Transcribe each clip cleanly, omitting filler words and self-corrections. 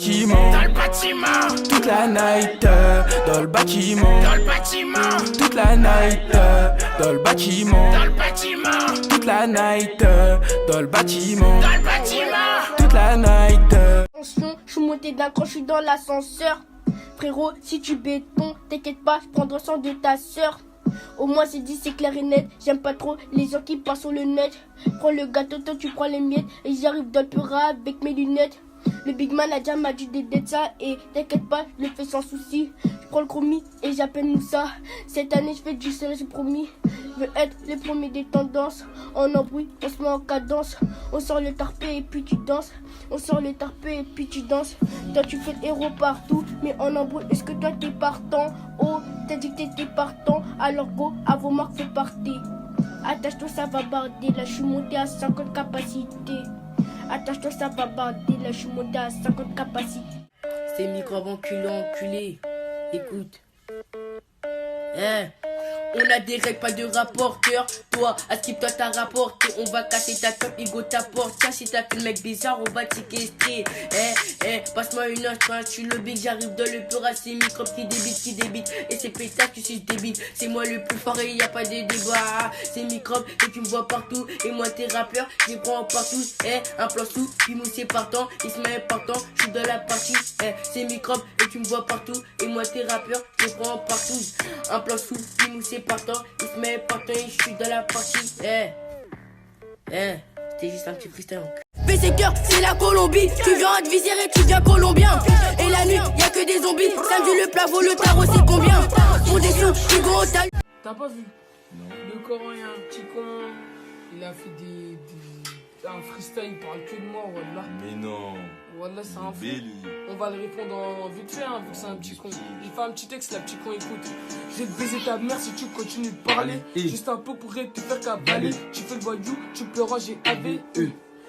Dans le bâtiment, toute la night, dans le bâtiment, toute la night, dans le bâtiment, toute la night, dans le bâtiment, toute la night. Attention, je suis monté d'un cran, je suis dans l'ascenseur. Frérot, si tu béton, t'inquiète pas, je prendrai soin de ta soeur. Au moins c'est dit, c'est clair et net. J'aime pas trop les gens qui passent sur le net. Prends le gâteau, toi tu prends les miettes. Et j'arrive dans le pura avec mes lunettes. Le big man a déjà m'a dit d'aider ça. Et t'inquiète pas, je le fais sans souci. Je prends le chromie et j'appelle Moussa. Cette année je fais du sérieux, j'ai promis. Je veux être le premier des tendances. On embrouille, on se met en cadence. On sort le tarpé et puis tu danses. On sort le tarpé et puis tu danses. Toi tu fais le héros partout. Mais on embrouille, est-ce que toi t'es partant? Oh, t'as dit que t'étais partant. Alors go, à vos marques faut partir. Attache-toi, ça va barder. Là je suis monté à 50 capacités. Attache-toi, ça va barder. Là je suis monté à 50 capacités. C'est microbes enculé. Écoute. On a des règles, pas de rapporteur. Toi, à skip, toi t'as rapporté. On va casser ta top, ego ta porte. Tiens, si t'as fait le mec bizarre, on va te séquestrer. Passe-moi une instance, je suis le big, j'arrive dans le pur. C'est microbes qui débite. Et c'est pétasse, tu sais, je débite. C'est moi le plus fort et y a pas de débat. C'est microbes et tu me vois partout. Et moi, t'es rappeur, je les prends partout. Un plan sous, puis moussé partant. Il se met partant, je suis dans la partie. C'est microbes et tu me vois partout. Et moi, t'es rappeur, je les prends partout. Un plan sous, puis moussé partant, il se met partant et je suis dans la partie. C'était juste un petit freestyle. PC cœur, c'est la Colombie. Tu viens à te viser et tu viens colombien. Et la nuit, y'a que des zombies. Samedi, le plat vaut le tarot, c'est combien? Pour des sous, tu gros, t'as. T'as pas vu? Non. Le Coran, il y a un petit con. Il a fait un freestyle, il parle que de moi, wallah. Mais non. Wallah, c'est un fou. Lui. On va le répondre en vite fait, vu que c'est un petit con. Il fait un petit texte, la petit con écoute. Je vais te baiser ta mère si tu continues de parler. Juste un peu pourrait te faire cavaler. Tu fais le voyou, tu pleuras, j'ai AVE.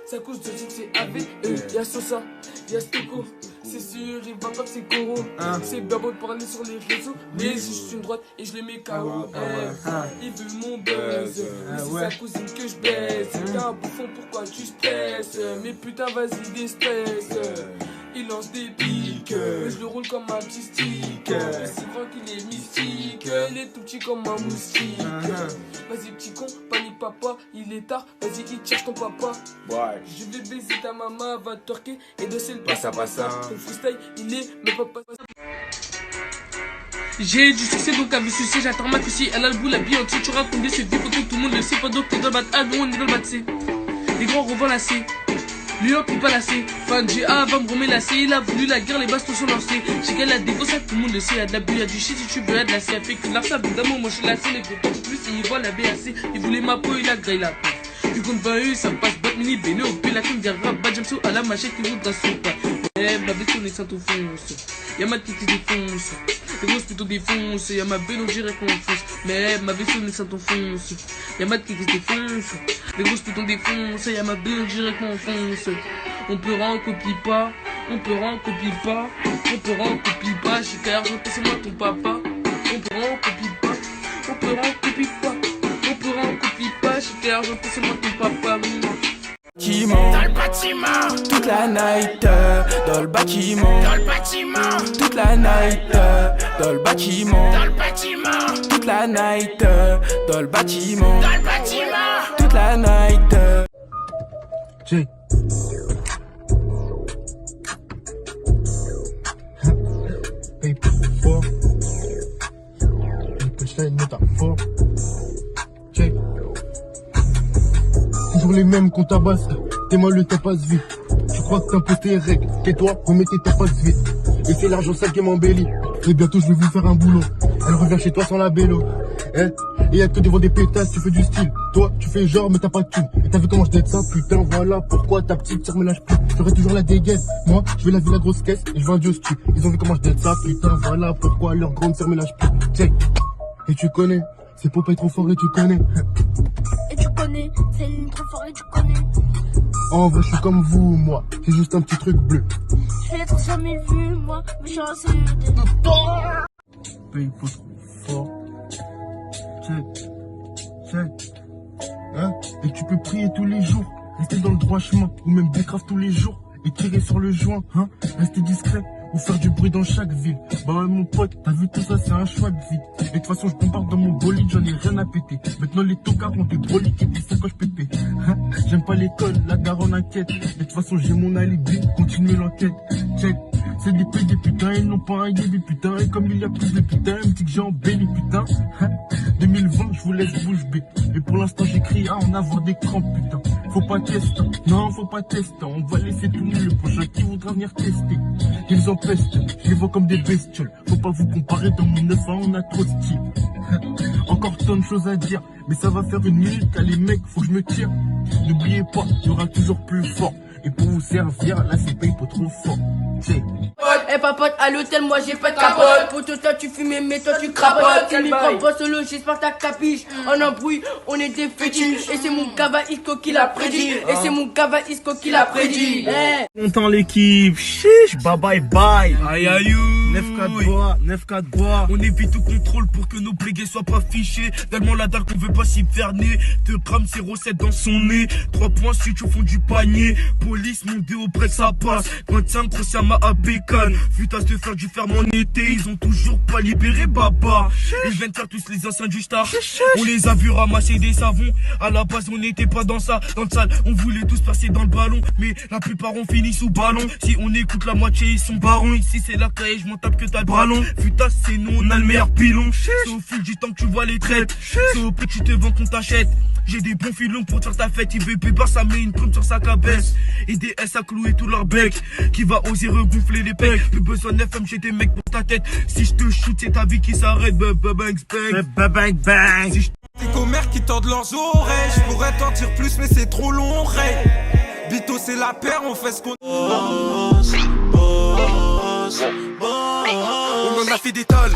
Ça cause de dire que c'est AVE. Y'a Sosa, y'a Stoko. C'est sûr, il va pas que c'est Coro. C'est bien beau de parler sur les réseaux. Mais je suis une droite et je le mets KO. Il veut mon buzz. Mais c'est sa cousine que je baisse. T'es un bouffon, pourquoi tu stresses? Mais putain, vas-y, déstresse. Il lance des pics, mais je le roule comme un petit stick. C'est grand qu'il est mystique, il est tout petit comme un moustique. Vas-y petit con, panique papa, il est tard, vas-y il cherche ton papa. Je vais baiser ta maman, va te torquer et danser le passa. Ton freestyle, il est mais papa. J'ai du succès donc avec succès, j'attends ma fille, elle a le bout, la bille entière, tu racontes des c'est vieux, tout le monde le sait, pas donc t'es dans le battre, ah non on est dans le battre, les grands revends lassés. Lui on peut pas lasser, fan GA va me remélasser. Il a voulu la guerre, les bastos sont lancés. J'ai qu'elle a des gosses, tout le monde le sait. Y'a de la bulle, y'a du shit, si tu veux, y'a de la C. Elle fait que l'arsa, évidemment, moi je suis lassé. Les gros plus, il voit la BAC. Il voulait ma peau, il a grillé la peau. Du compte 20 U, ça me passe, bat mini, béné, au P, la com, vient rap, bas jamso, à la machette, qui roule dans son pas. Ma vaisseau, on est sans tout fonce. Y'a ma tête qui défonce. Les grosses plutôt défonce. Y'a ma belle, on dirait qu'on fonce. Mais ma vaisseau, on est sans tout fonce. Y'a ma tête qui défonce. Les grosses plutôt défonce. Y'a ma belle, on dirait qu'on fonce. On peut en copie pas, on peut en copie pas, on peut en copie pas, j'ai qu'à argent, c'est moi ton papa. On peut en copie pas, on peut en copie pas, on peut en copie pas, j'ai qu'à argent, c'est moi ton papa. Dans le bâtiment, toute la night, dans le bâtiment, toute la night, dans le bâtiment, toute la night, dans le bâtiment, toute la night. Jay. Paper fort. Paper shine métaphore. Jay. Toujours les mêmes qu'on tabasse. T'es mal le tapasse vite. Tu crois que t'as posté tes règles. Tais-toi, remettez ta passe vite. Et c'est l'argent sale qui m'embellit. Et bientôt je vais vous faire un boulot. Elle revient chez toi sans la bélo. Et y'a que devant des pétasses, tu fais du style. Toi, tu fais genre, mais t'as pas de thune. Et t'as vu comment je t'aide ça, putain, voilà pourquoi ta petite sœur me lâche plus. J'aurai toujours la dégaine. Moi, je vais laver la grosse caisse et je vais un dieu stu. Ils ont vu comment je t'aide ça, putain, voilà pourquoi leur grande sœur me lâche plus. Check. Et tu connais, c'est Popeye trop fort et tu connais. Et tu connais, c'est une trop fort et tu connais. En vrai, je suis comme vous, moi. C'est juste un petit truc bleu. Je vais être jamais vu, moi, mais je suis un CED. Paye trop fort. Check. Hein? Et tu peux prier tous les jours, rester dans le droit chemin, ou même décrave tous les jours. et tirer sur le joint, hein. Rester discret ou faire du bruit dans chaque ville. Bah ouais mon pote, t'as vu tout ça, c'est un choix de vie. Et de toute façon je bombarde dans mon bolide, j'en ai rien à péter. Maintenant les tocards ont des broliques et des sacoches pépées, hein. J'aime pas l'école, la daronne inquiète. Et de toute façon j'ai mon alibi, continuer l'enquête. Check, c'est des putes des putains, ils n'ont pas un des putains. Et comme il y a plus de putains, ils me disent que j'ai embelli putain, hein. 2020 je vous laisse bouche bée. Et pour l'instant j'écris à en avoir des crampes putain. Faut pas tester, non faut pas tester. On va laisser tout le prochain qui voudra venir tester. Ils en pestent, je les vois comme des bestioles. Faut pas vous comparer, dans mon 9 ans on a trop de style. Encore tant de choses à dire, mais ça va faire une minute, allez mec, faut que je me tire. N'oubliez pas, il y aura toujours plus fort. Et pour vous servir, là c'est pas trop fort. Check. Eh papote, à l'hôtel, moi j'ai pas de capote. Pour tout toi tu fumes, mais toi tu crapotes. C'est micro pas solo, j'espère que t'as capiche. En embrouille, on est des fétiches. Et c'est mon Kava Isco qui l'a prédit. Et c'est mon Kava Isco qui l'a prédit. Content l'équipe, chiche, bye bye bye. Aïe aïe 9-4 bois, 9-4 bois. On évite tout contrôle pour que nos plégués soient pas fichés. Tellement la dalle qu'on veut pas s'y faire nez. Te crame 07 dans son nez. 3 points suite au fond du panier. Police, mon déo près que ça passe. 25 Grossiama à Bécane. Futasse de faire du ferme en été. Ils ont toujours pas libéré Baba. Ils viennent faire tous les anciens du star. On les a vus ramasser des savons. À la base on n'était pas dans ça. Dans le salle on voulait tous passer dans le ballon. Mais la plupart ont fini sous ballon. Si on écoute la moitié ils sont barons. Ici c'est la caille, je m'en tape que t'as le bras long. Futasse c'est nous, on a le meilleur pilon. C'est au fil du temps que tu vois les traites. C'est au prix que tu te vends qu'on t'achète. J'ai des bons filons pour faire ta fête. IVP bar ça met une plume sur sa cabesse. Et des S à clouer tout leur bec. Qui va oser regonfler les pecs. Plus besoin d'FM, j'ai des mecs pour ta tête. Si je te shoot c'est ta vie qui s'arrête. Bang bang bang. Si je des commères qui tordent leurs oreilles. Je pourrais t'en dire plus mais c'est trop long Ray. Bito c'est la paire, on fait ce qu'on On en a fait des tolls,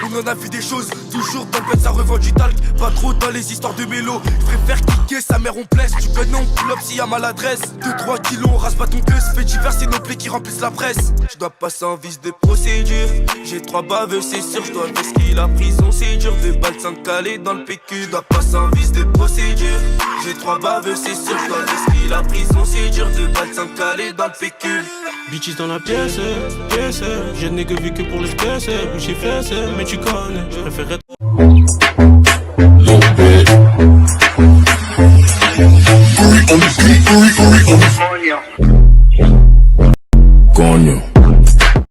on en a vu des choses. Toujours dans le bête ça revend du talc. Pas trop dans les histoires de mélo. Je préfère kicker sa mère on blesse. Tu peux non pull up s'il y a maladresse. 2-3 kilos on rase pas ton queue. Fait divers c'est nos plaies qui remplissent la presse. Je dois passer en vice de procédure. J'ai 3 baveux c'est sûr. Je dois risquer la prison c'est dur. 2 balles 5 calés dans le PQ. Je dois passer en vice de procédure. J'ai 3 baveux c'est sûr. Je dois risquer la prison c'est dur. 2 balles 5 calés dans le PQ. Bitches dans la pièce, je n'ai que vu que pour l'espèce. J'ai fait mais tu connais, je préférerais